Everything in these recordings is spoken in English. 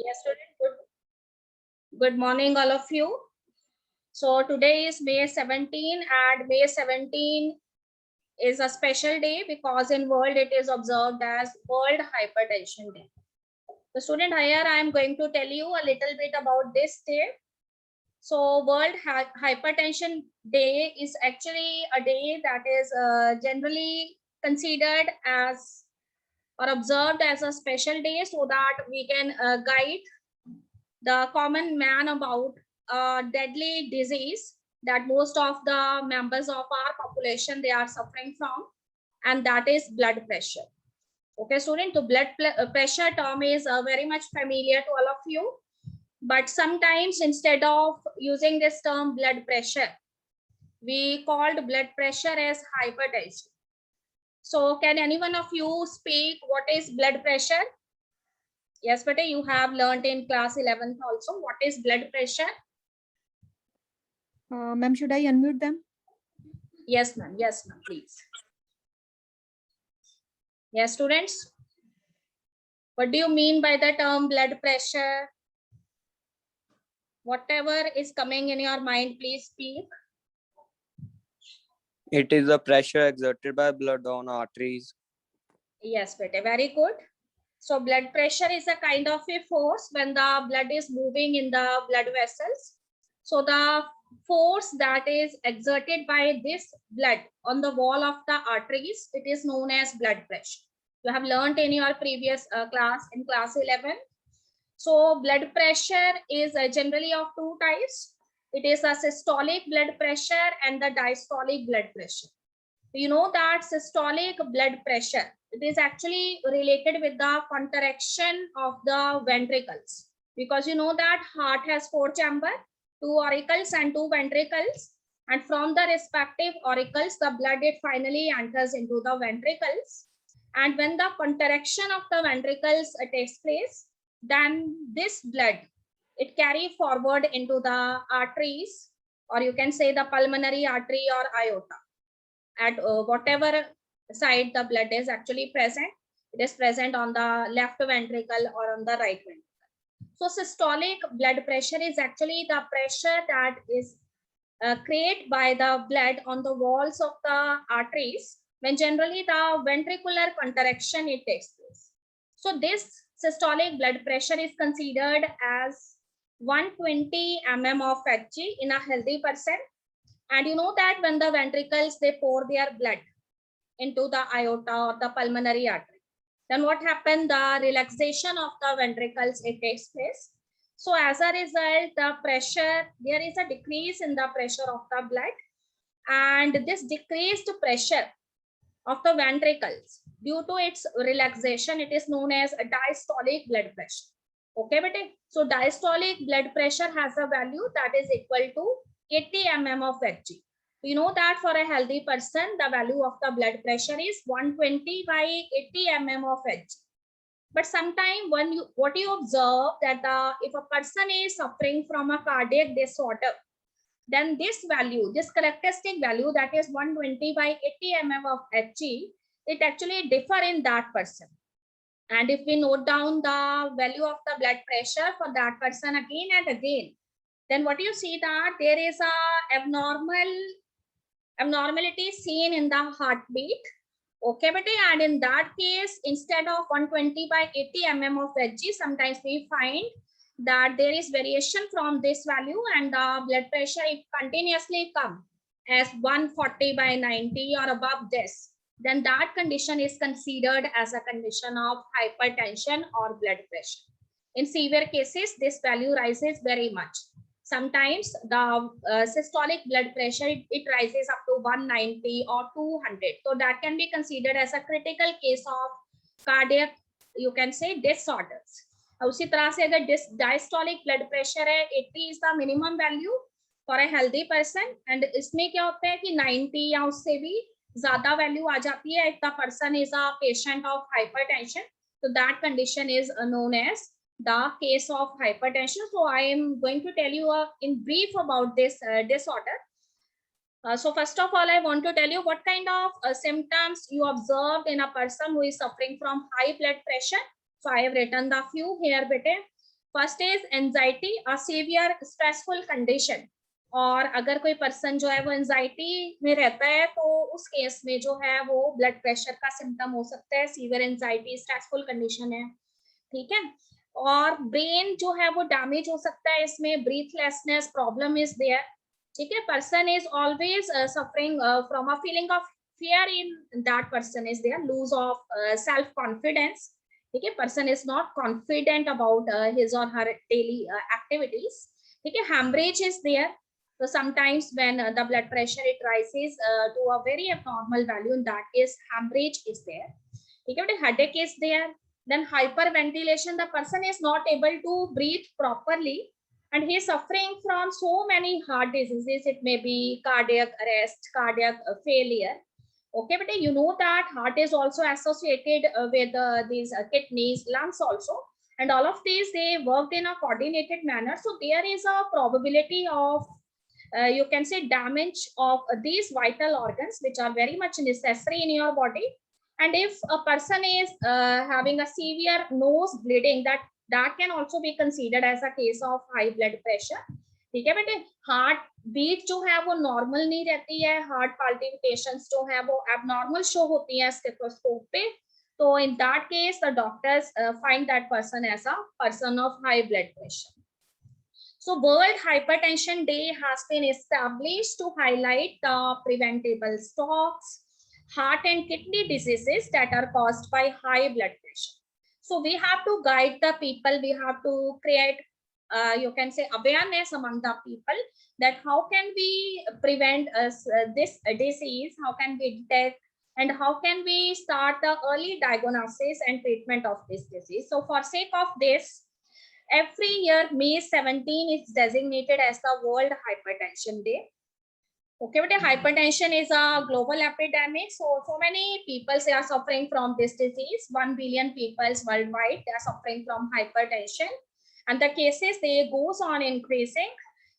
Yes, student. Good morning, all of you. So today is May 17, and May 17 is a special day because in world it is observed as World Hypertension Day. The student, here I am going to tell you a little bit about this day. So World Hypertension Day is actually a day that is generally considered as or observed as a special day so that we can guide the common man about a deadly disease that most of the members of our population they are suffering from, and that is blood pressure. Okay, student, the pressure term is very much familiar to all of you, but sometimes instead of using this term blood pressure, we called blood pressure as hypertension. So can any one of you speak what is blood pressure? Yes, but you have learned in class 11th also. What is blood pressure? Ma'am, should I unmute them? Yes, ma'am. Yes, ma'am. Please. Yes, students. What do you mean by the term blood pressure? Whatever is coming in your mind, please speak. It is the pressure exerted by blood on arteries. Yes, beta. Very good. So blood pressure is a kind of a force when the blood is moving in the blood vessels. So the force that is exerted by this blood on the wall of the arteries, it is known as blood pressure. You have learned in your previous class in class 11. So blood pressure is generally of two types. It is a systolic blood pressure and the diastolic blood pressure. You know that systolic blood pressure, it is actually related with the contraction of the ventricles, because you know that heart has four chambers, two auricles and two ventricles, and from the respective auricles the blood it finally enters into the ventricles, and when the contraction of the ventricles takes place, then this blood it carry forward into the arteries, or you can say the pulmonary artery or aorta, at whatever side the blood is actually present. It is present on the left ventricle or on the right ventricle. So systolic blood pressure is actually the pressure that is created by the blood on the walls of the arteries when generally the ventricular contraction it takes place. So this systolic blood pressure is considered as 120 mm of Hg in a healthy person. And you know that when the ventricles they pour their blood into the aorta or the pulmonary artery, then what happened? The relaxation of the ventricles it takes place. So as a result, the pressure, there is a decrease in the pressure of the blood, and this decreased pressure of the ventricles due to its relaxation, it is known as a diastolic blood pressure. Okay, but so diastolic blood pressure has a value that is equal to 80 mm of Hg. You know that for a healthy person, the value of the blood pressure is 120 by 80 mm of Hg. But sometimes when what you observe that if a person is suffering from a cardiac disorder, then this value, this characteristic value that is 120 by 80 mm of Hg, it actually differ in that person. And if we note down the value of the blood pressure for that person again and again, then what you see that there is a abnormality seen in the heartbeat. Okay, but and in that case, instead of 120 by 80 mm of Hg, sometimes we find that there is variation from this value, and the blood pressure if continuously come as 140 by 90 or above this, then that condition is considered as a condition of hypertension or blood pressure. In severe cases, this value rises very much. Sometimes the systolic blood pressure it rises up to 190 or 200. So that can be considered as a critical case of cardiac, you can say, disorders. उसी तरह से अगर diastolic blood pressure है 80 is the minimum value for a healthy person, and इसमें क्या होता है कि 90 या उससे भी ज्यादा वैल्यू आ जाती है if the person is a patient of hypertension. So that condition is known as the case of hypertension. So I am going to tell you in brief about this disorder. So first of all, I want to tell you what kind of symptoms you observed in a person who is suffering from high blood pressure. So I have written the few here, bete. First is anxiety, a severe stressful condition, और अगर कोई person जो है वो anxiety में रहता है तो उस केस में जो है वो ब्लड प्रेशर का सिम्टम हो सकता है, सीवियर एंजाइटी स्ट्रेसफुल कंडीशन है, ठीक है। और ब्रेन जो है वो डैमेज हो सकता है इसमें, ब्रीथलेसनेस प्रॉब्लम इज देयर, ठीक है। Person is always suffering from a feeling of fear in that person is there, lose of self confidence, ठीक है। Person is not confident about his or her daily activities, ठीक है। hemorrhage is there, so sometimes when the blood pressure it rises to a very abnormal value, in that case hemorrhage is there, ठीक है। but headache is there, then hyperventilation, the person is not able to breathe properly and he is suffering from so many heart diseases, it may be cardiac arrest, cardiac failure, okay. But you know that heart is also associated with these kidneys, lungs also, and all of these they worked in a coordinated manner, so there is a probability of you can say damage of these vital organs which are very much necessary in your body. And if a person is having a severe nose bleeding, that can also be considered as a case of high blood pressure, ठीक है बेटे। Heart beat जो है वो normal नहीं रहती है, heart palpitations जो है वो एबनॉर्मल शो होती है स्टेथोस्कोप पे, तो in that case the doctors find that person as a person of high blood pressure. So World Hypertension Day has been established to highlight the preventable strokes, heart and kidney diseases that are caused by high blood pressure. So we have to guide the people, we have to create you can say awareness among the people that how can we prevent this disease, how can we detect, and how can we start the early diagnosis and treatment of this disease. So for sake of this, every year May 17 is designated as the World Hypertension Day. Okay, but hypertension is a global epidemic, so many people are suffering from this disease. 1 billion people worldwide they are suffering from hypertension, and the cases they goes on increasing.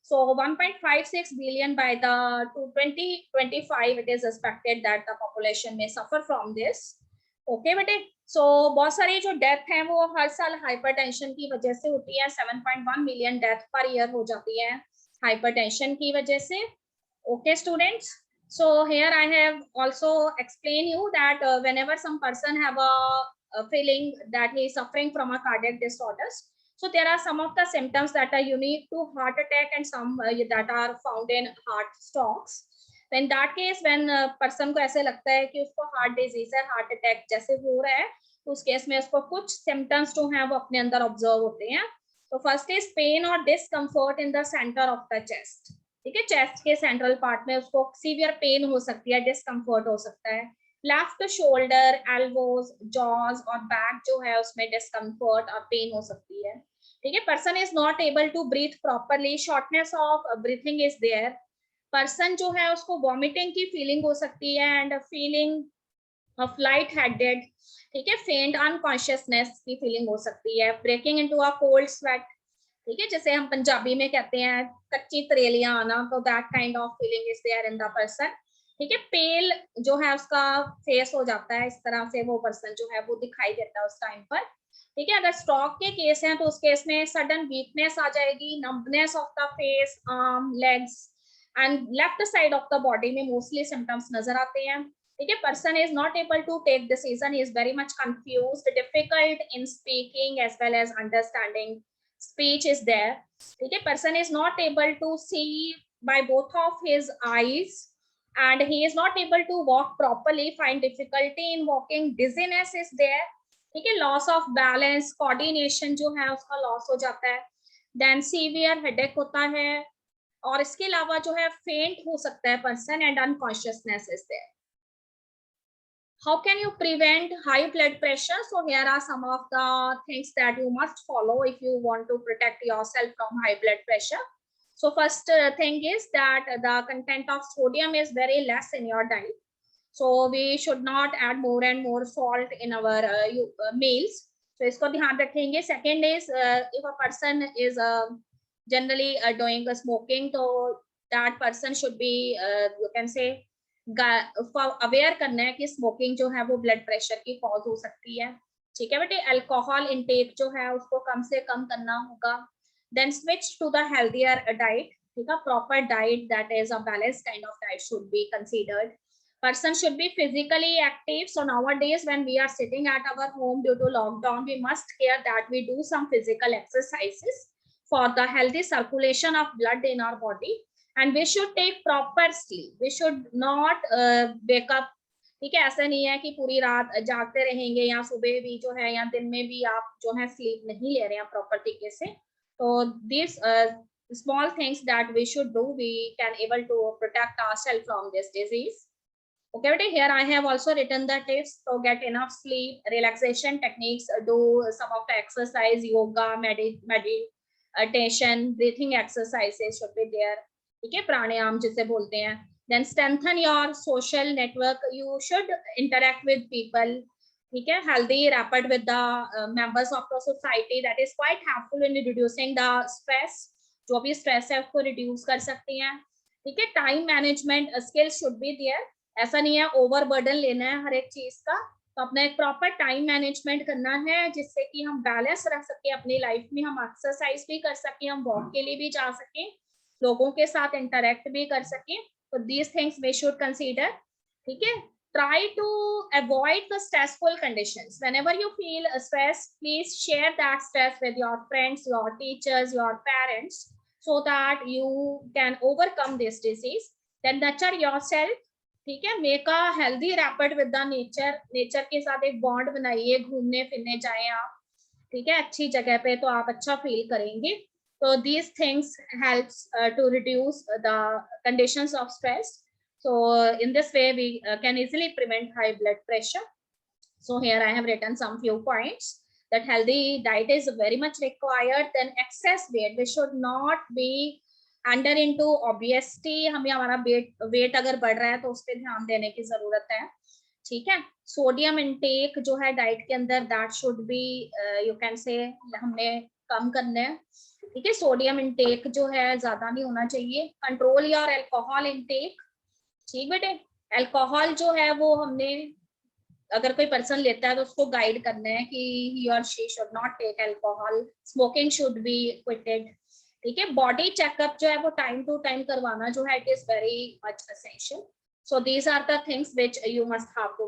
So 1.56 billion by the 2025 it is expected that the population may suffer from this. Okay, but so बहुत सारी जो death है वो हर साल hypertension की वजह से होती है, 7.1 मिलियन डेथ पर ईयर हो जाती है हाइपरटेंशन की वजह से। Okay, students, so here I have also explained you that whenever some person have a feeling that he is suffering from a cardiac disorders, so there are some of the symptoms that are unique to heart attack and some that are found in heart strokes. In that case, when person को ऐसे लगता है कि उसको heart disease है, heart attack जैसे हो रहा है, तो उस केस में उसको कुछ symptoms जो हैं वो अपने अंदर observe होते हैं। तो first is pain or discomfort in the center of the chest, ठीक है। चेस्ट के सेंट्रल पार्ट में उसको सीवियर पेन हो सकती है, डिस्कम्फर्ट हो सकता है। लेफ्ट शोल्डर, एल्बोज, जॉज और बैक जो है उसमें डिस्कम्फर्ट और पेन हो सकती है, ठीक है। Person is not able to breathe properly, shortness of breathing is there. Person जो है उसको वॉमिटिंग की फीलिंग हो सकती है and feeling of light headed, ठीक है। फेंट अनकॉन्शियसनेस की फीलिंग हो सकती है। Breaking into a cold sweat, ठीक है, जैसे हम पंजाबी में कहते हैं कच्ची तरेलियां आना, तो that kind of feeling is there in the person, ठीक है। पेल जो है उसका फेस हो जाता है, इस तरह से वो पर्सन जो है वो दिखाई देता है उस टाइम पर, ठीक है। अगर स्ट्रोक के केस हैं तो उस केस में सडन वीकनेस आ जाएगी, numbness of the face, arm, legs and left side of the body में मोस्टली सिम्टम्स नजर आते हैं, ठीक है। Person is not able to take decision, is very much confused, difficult in speaking as well as understanding speech is there, okay. Person is not able to see by both of his eyes and he is not able to walk properly, find difficulty in walking, dizziness is there, ठीक है। loss of balance, coordination जो है उसका loss हो जाता है, then severe headache होता है, और इसके अलावा जो है faint हो सकता है person and unconsciousness is there. How can you prevent high blood pressure? So here are some of the things that you must follow if you want to protect yourself from high blood pressure. So first thing is that the content of sodium is very less in your diet. So we should not add more and more salt in our meals. So isko dhyan rakhenge. Second is if a person is generally doing smoking, so that person should be you can say aware करना है कि smoking जो है वो blood pressure की cause हो सकती है, ठीक है बेटे, अल्कोहल इंटेक जो है उसको कम से कम करना होगा. Then switch to the healthier diet. ठीक है, proper diet that is a balance kind of diet should be considered. Person should be physically active. So nowadays when we are sitting at our home due to lockdown, we must care that we do some physical exercises for the healthy circulation of blood in our body. And we should take proper sleep. We should not wake up. ठीक है, ऐसा नहीं है कि पूरी रात जागते रहेंगे या सुबह भी जो है या दिन में भी आप जो है स्लीप नहीं ले रहे हैं प्रॉपर तरीके से. तो this small things that we should do, we can able to protect ourselves from this disease. Okay, but here I have also written the tips. So get enough sleep, relaxation techniques, do some of the exercise, yoga, meditation, breathing exercises should be there. ठीक है, प्राणायाम जिसे बोलते हैं. Then strengthen your social network. You should interact with people. ठीक है, healthy rapport with the members of the society. That is quite helpful in reducing the stress. जो भी stress है उसको reduce कर सकती हैं. ठीक है, time management skills should be there. ऐसा नहीं है ओवर बर्डन लेना है हर एक चीज का. तो अपना एक प्रॉपर टाइम मैनेजमेंट करना है जिससे कि हम बैलेंस रख सके अपनी लाइफ में. हम एक्सरसाइज भी कर सके, हम वॉक के लिए भी जा सके, लोगों के साथ इंटरेक्ट भी कर सके. तो these things we should consider. ठीक है, try to avoid the stressful conditions. Whenever you feel stress, please share that stress with your friends, your teachers, your parents, so that you can overcome this disease. Then nurture yourself. ठीक है, make a healthy rapid with the nature. Nature के साथ एक bond बनाइए, घूमने फिरने जाएं आप. ठीक है, अच्छी जगह पे तो आप अच्छा फील करेंगे. तो these things helps to reduce the conditions of stress. So in this way we can easily prevent high blood pressure. So here I have written some few points that healthy diet is very much required. Then excess weight, we should not be under into obviously. हमें हमारा wait अगर बढ़ रहा है तो उस पर ध्यान देने की जरूरत है. ठीक है, सोडियम इनटेक जो है डाइट के अंदर that should be you can say हमने कम करना है. ठीक है, सोडियम इनटेक जो है ज्यादा नहीं होना चाहिए. Control your alcohol intake. ठीक बेटे, अल्कोहल जो है वो हमने अगर कोई पर्सन लेता है तो उसको गाइड करना है कि ही और she should not take alcohol. Smoking should be quitted. ठीक है, बॉडी चेकअप जो है वो टाइम टू टाइम करवाना जो है it is very much essential. So these are the things which you must have to